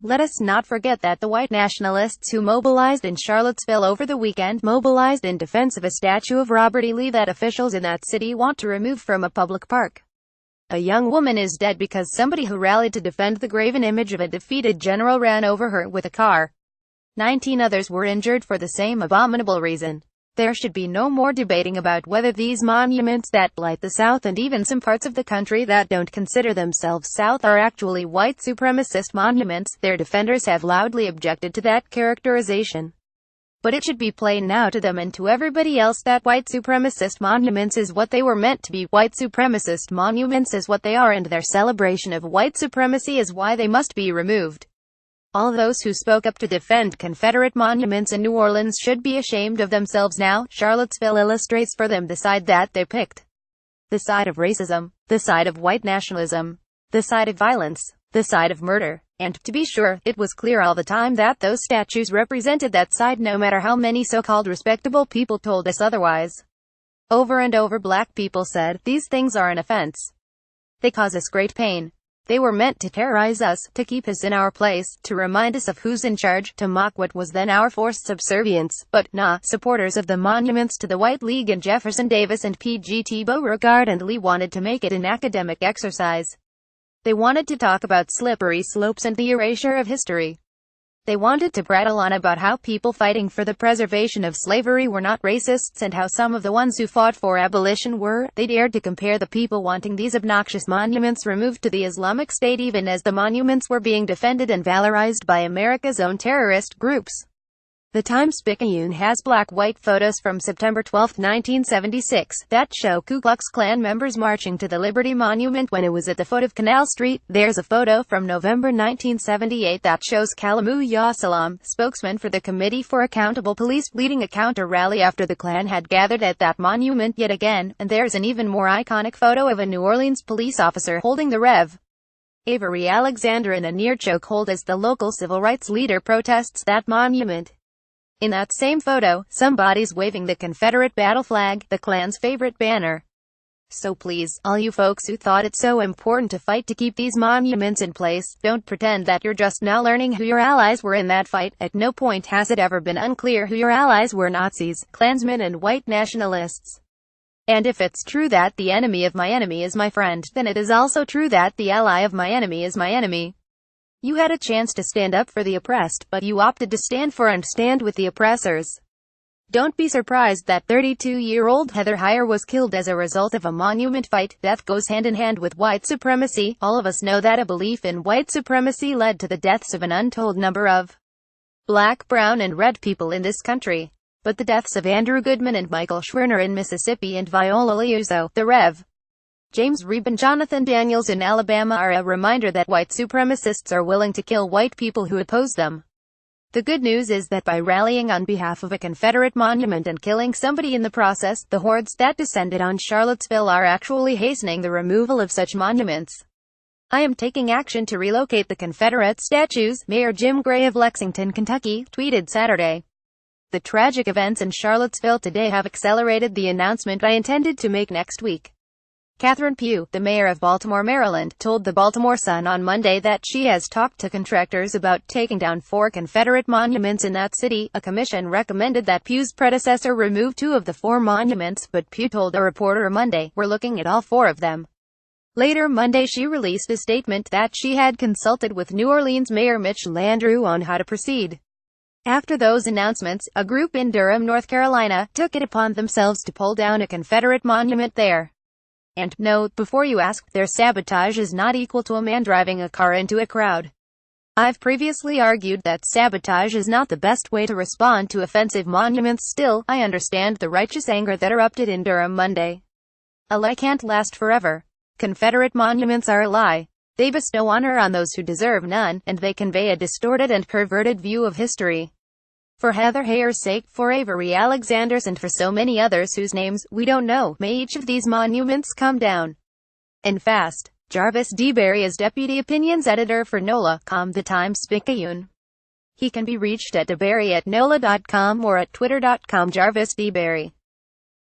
Let us not forget that the white nationalists who mobilized in Charlottesville over the weekend mobilized in defense of a statue of Robert E. Lee that officials in that city want to remove from a public park. A young woman is dead because somebody who rallied to defend the graven image of a defeated general ran over her with a car. 19 others were injured for the same abominable reason. There should be no more debating about whether these monuments that blight the South and even some parts of the country that don't consider themselves South are actually white supremacist monuments. Their defenders have loudly objected to that characterization. But it should be plain now to them and to everybody else that white supremacist monuments is what they were meant to be. White supremacist monuments is what they are, and their celebration of white supremacy is why they must be removed. All those who spoke up to defend Confederate monuments in New Orleans should be ashamed of themselves now. Charlottesville illustrates for them the side that they picked. The side of racism, the side of white nationalism, the side of violence, the side of murder. And, to be sure, it was clear all the time that those statues represented that side, no matter how many so-called respectable people told us otherwise. Over and over black people said, "These things are an offense. They cause us great pain. They were meant to terrorize us, to keep us in our place, to remind us of who's in charge, to mock what was then our forced subservience." But, nah, supporters of the monuments to the White League and Jefferson Davis and P.G.T. Beauregard and Lee wanted to make it an academic exercise. They wanted to talk about slippery slopes and the erasure of history. They wanted to prattle on about how people fighting for the preservation of slavery were not racists and how some of the ones who fought for abolition were. They dared to compare the people wanting these obnoxious monuments removed to the Islamic State even as the monuments were being defended and valorized by America's own terrorist groups. The Times-Picayune has black-white photos from September 12, 1976, that show Ku Klux Klan members marching to the Liberty Monument when it was at the foot of Canal Street. There's a photo from November 1978 that shows Kalamu Yasalam, spokesman for the Committee for Accountable Police, leading a counter-rally after the Klan had gathered at that monument yet again. And there's an even more iconic photo of a New Orleans police officer holding the Rev. Avery Alexander in a near chokehold as the local civil rights leader protests that monument. In that same photo, somebody's waving the Confederate battle flag, the Klan's favorite banner. So please, all you folks who thought it so important to fight to keep these monuments in place, don't pretend that you're just now learning who your allies were in that fight. At no point has it ever been unclear who your allies were: Nazis, Klansmen and white nationalists. And if it's true that the enemy of my enemy is my friend, then it is also true that the ally of my enemy is my enemy. You had a chance to stand up for the oppressed, but you opted to stand for and stand with the oppressors. Don't be surprised that 32-year-old Heather Heyer was killed as a result of a monument fight. Death goes hand in hand with white supremacy. All of us know that a belief in white supremacy led to the deaths of an untold number of black, brown, and red people in this country. But the deaths of Andrew Goodman and Michael Schwerner in Mississippi and Viola Liuzzo, the Rev. James Reeb and Jonathan Daniels in Alabama are a reminder that white supremacists are willing to kill white people who oppose them. The good news is that by rallying on behalf of a Confederate monument and killing somebody in the process, the hordes that descended on Charlottesville are actually hastening the removal of such monuments. "I am taking action to relocate the Confederate statues," Mayor Jim Gray of Lexington, Kentucky, tweeted Saturday. "The tragic events in Charlottesville today have accelerated the announcement I intended to make next week." Catherine Pugh, the mayor of Baltimore, Maryland, told the Baltimore Sun on Monday that she has talked to contractors about taking down 4 Confederate monuments in that city. A commission recommended that Pugh's predecessor remove 2 of the 4 monuments, but Pugh told a reporter Monday, "We're looking at all 4 of them." Later Monday she released a statement that she had consulted with New Orleans Mayor Mitch Landrieu on how to proceed. After those announcements, a group in Durham, North Carolina, took it upon themselves to pull down a Confederate monument there. And, note before you ask, their sabotage is not equal to a man driving a car into a crowd. I've previously argued that sabotage is not the best way to respond to offensive monuments. Still, I understand the righteous anger that erupted in Durham Monday. A lie can't last forever. Confederate monuments are a lie. They bestow honor on those who deserve none, and they convey a distorted and perverted view of history. For Heather Heyer's sake, for Avery Alexander's, and for so many others whose names we don't know, may each of these monuments come down. And fast. Jarvis D. Berry is Deputy Opinions Editor for NOLA.com, The Times-Picayune. He can be reached at deberry@nola.com or at twitter.com Jarvis D. Berry.